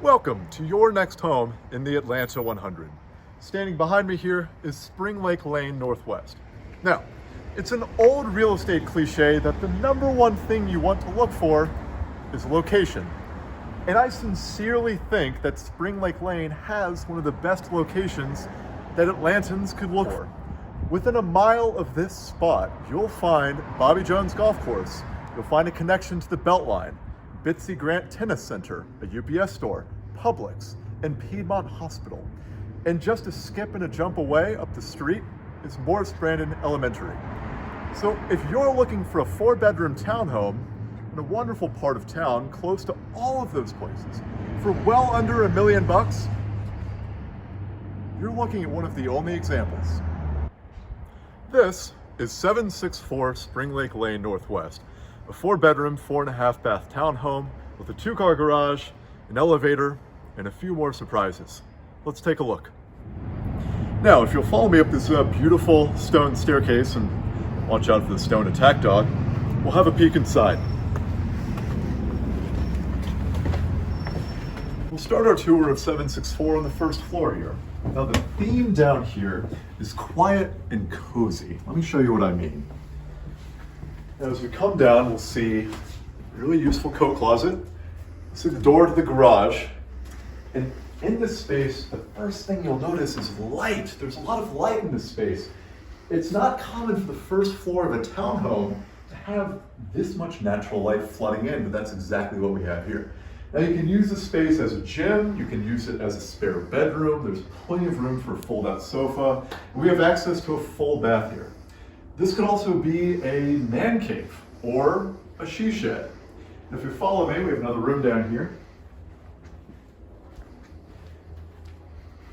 Welcome to your next home in the Atlanta 100. Standing behind me here is Springlake Lane Northwest. Now, it's an old real estate cliche that the number one thing you want to look for is location. And I sincerely think that Springlake Lane has one of the best locations that Atlantans could look for. Within a mile of this spot, you'll find Bobby Jones Golf Course. You'll find a connection to the Beltline, Bitsy Grant Tennis Center, a UPS store, Publix, and Piedmont Hospital. And just a skip and a jump away up the street is Morris Brandon Elementary. So if you're looking for a 4-bedroom townhome in a wonderful part of town close to all of those places for well under $1 million, you're looking at one of the only examples. This is 764 Springlake Lane Northwest, a 4-bedroom, 4.5-bath townhome with a 2-car garage, an elevator, and a few more surprises. Let's take a look. Now, if you'll follow me up this beautiful stone staircase, and watch out for the stone attack dog, we'll have a peek inside. We'll start our tour of 764 on the first floor here. Now, the theme down here is quiet and cozy. Let me show you what I mean. Now, as we come down, we'll see a really useful coat closet. We'll see the door to the garage. And in this space, the first thing you'll notice is light. There's a lot of light in this space. It's not common for the first floor of a townhome to have this much natural light flooding in, but that's exactly what we have here. Now, you can use this space as a gym. You can use it as a spare bedroom. There's plenty of room for a fold-out sofa. And we have access to a full bath here. This could also be a man cave or a she shed. And if you follow me, we have another room down here.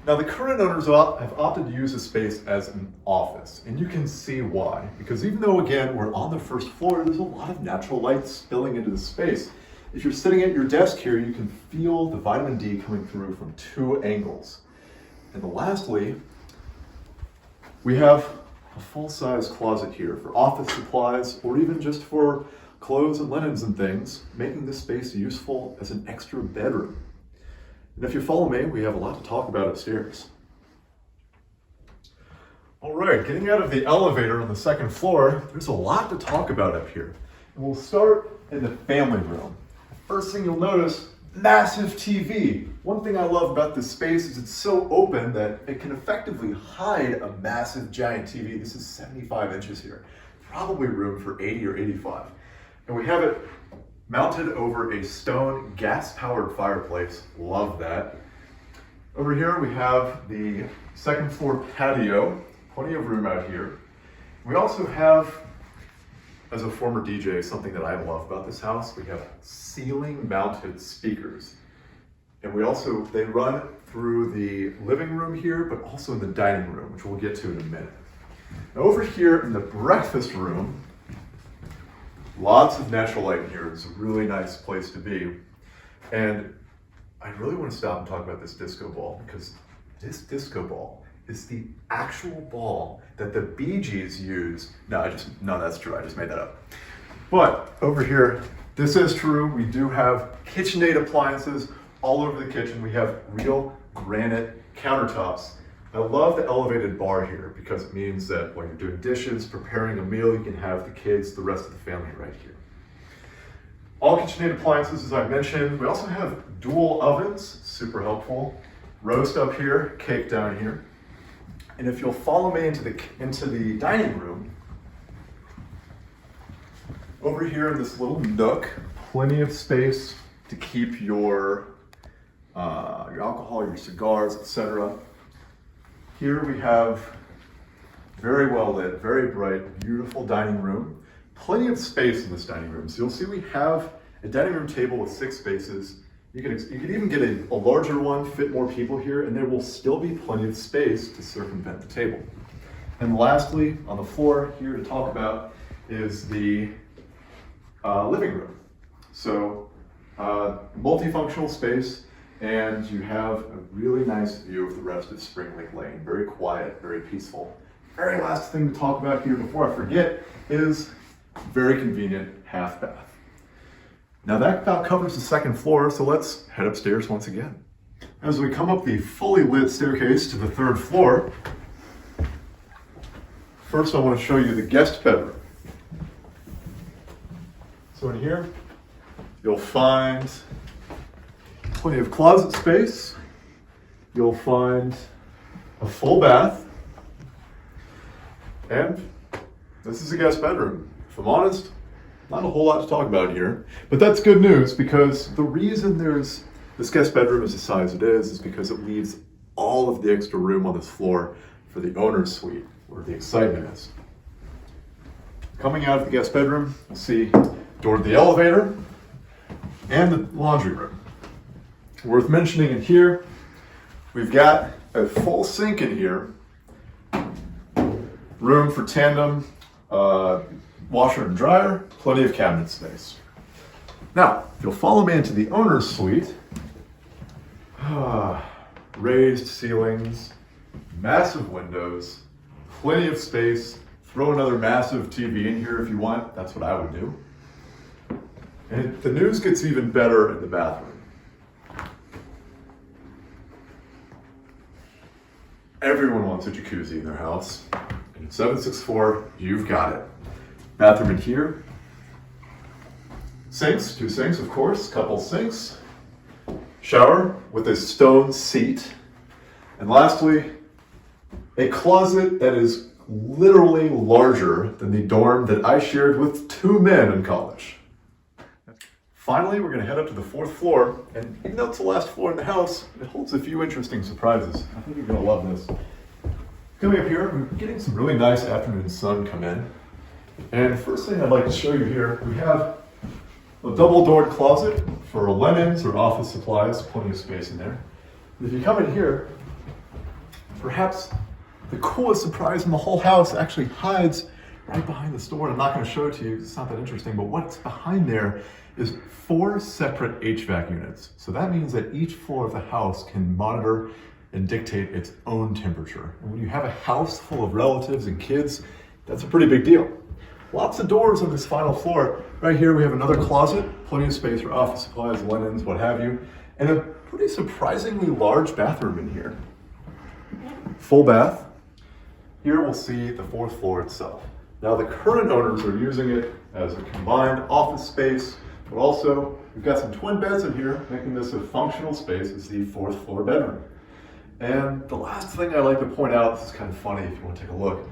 Now, the current owners have opted to use this space as an office, and you can see why. Because even though, again, we're on the first floor, there's a lot of natural light spilling into the space. If you're sitting at your desk here, you can feel the vitamin D coming through from 2 angles. And lastly, we have a full-size closet here for office supplies or even just for clothes and linens and things, making this space useful as an extra bedroom. And if you follow me, we have a lot to talk about upstairs. All right, getting out of the elevator on the second floor, there's a lot to talk about up here. And we'll start in the family room. First thing you'll notice, massive TV. One thing I love about this space is it's so open that it can effectively hide a massive giant TV. This is 75 inches here. Probably room for 80 or 85. And we have it mounted over a stone gas-powered fireplace. Love that. Over here we have the second floor patio. Plenty of room out here. We also have, as a former DJ, something that I love about this house, we have ceiling-mounted speakers. And they run through the living room here, but also in the dining room, which we'll get to in a minute. Now, over here in the breakfast room, lots of natural light in here. It's a really nice place to be. And I really want to stop and talk about this disco ball, because this disco ball is the actual ball that the Bee Gees use. No, that's true. I just made that up. But over here, this is true. We do have KitchenAid appliances all over the kitchen. We have real granite countertops. I love the elevated bar here because it means that when you're doing dishes, preparing a meal, you can have the kids, the rest of the family right here. All KitchenAid appliances, as I mentioned. We also have dual ovens, super helpful. Roast up here, cake down here. And if you'll follow me into the dining room, over here in this little nook, plenty of space to keep your alcohol, your cigars, etc. Here we have very well lit, very bright, beautiful dining room. Plenty of space in this dining room. So you'll see we have a dining room table with 6 spaces. You could even get a larger one, fit more people here, and there will still be plenty of space to circumvent the table. And lastly, on the floor here to talk about is the living room. So multifunctional space, and you have a really nice view of the rest of Springlake Lane. Very quiet, very peaceful. Very last thing to talk about here before I forget is very convenient half bath. Now that about covers the second floor, so let's head upstairs once again. As we come up the fully lit staircase to the third floor, first I want to show you the guest bedroom. So in here, you'll find plenty of closet space. You'll find a full bath. And this is a guest bedroom. If I'm honest, not a whole lot to talk about here, but that's good news because the reason this guest bedroom is the size it is because it leaves all of the extra room on this floor for the owner's suite, where the excitement is. Coming out of the guest bedroom, you'll see door to the elevator and the laundry room. Worth mentioning in here, we've got a full sink in here, room for tandem washer and dryer, plenty of cabinet space. Now, if you'll follow me into the owner's suite, raised ceilings, massive windows, plenty of space. Throw another massive TV in here if you want. That's what I would do. And the news gets even better in the bathroom. Everyone wants a jacuzzi in their house. And at 764, you've got it. Bathroom in here. Sinks, 2 sinks, of course, couple sinks. Shower with a stone seat. And lastly, a closet that is literally larger than the dorm that I shared with 2 men in college. Finally, we're going to head up to the 4th floor, and even though it's the last floor in the house, it holds a few interesting surprises. I think you're going to love this. Coming up here, we're getting some really nice afternoon sun come in. And the first thing I'd like to show you here, we have a double-doored closet for linens or office supplies, plenty of space in there. And if you come in here, perhaps the coolest surprise in the whole house actually hides right behind this door. I'm not going to show it to you because it's not that interesting, but what's behind there is 4 separate HVAC units. So that means that each floor of the house can monitor and dictate its own temperature. And when you have a house full of relatives and kids, that's a pretty big deal. Lots of doors on this final floor. Right here we have another closet, plenty of space for office supplies, linens, what have you, and a pretty surprisingly large bathroom in here. Full bath. Here we'll see the 4th floor itself. Now the current owners are using it as a combined office space, but also we've got some twin beds in here, making this a functional space as the 4th floor bedroom. And the last thing I like to point out, this is kind of funny if you want to take a look,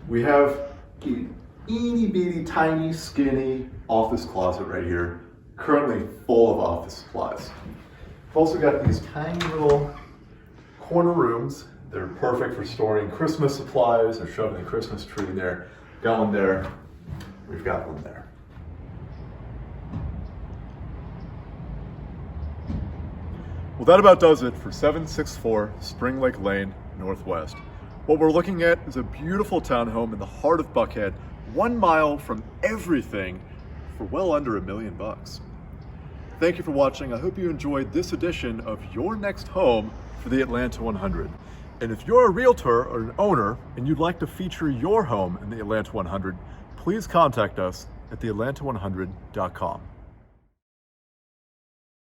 we have a itty bitty tiny skinny office closet right here, currently full of office supplies. We've also got these tiny little corner rooms. They're perfect for storing Christmas supplies or shoving the Christmas tree in there. Got one there, we've got one there. Well, that about does it for 764 Springlake Lane Northwest. What we're looking at is a beautiful townhome in the heart of Buckhead, 1 mile from everything for well under $1 million. Thank you for watching. I hope you enjoyed this edition of Your Next Home for the Atlanta 100. And if you're a realtor or an owner and you'd like to feature your home in the Atlanta 100, please contact us at theatlanta100.com.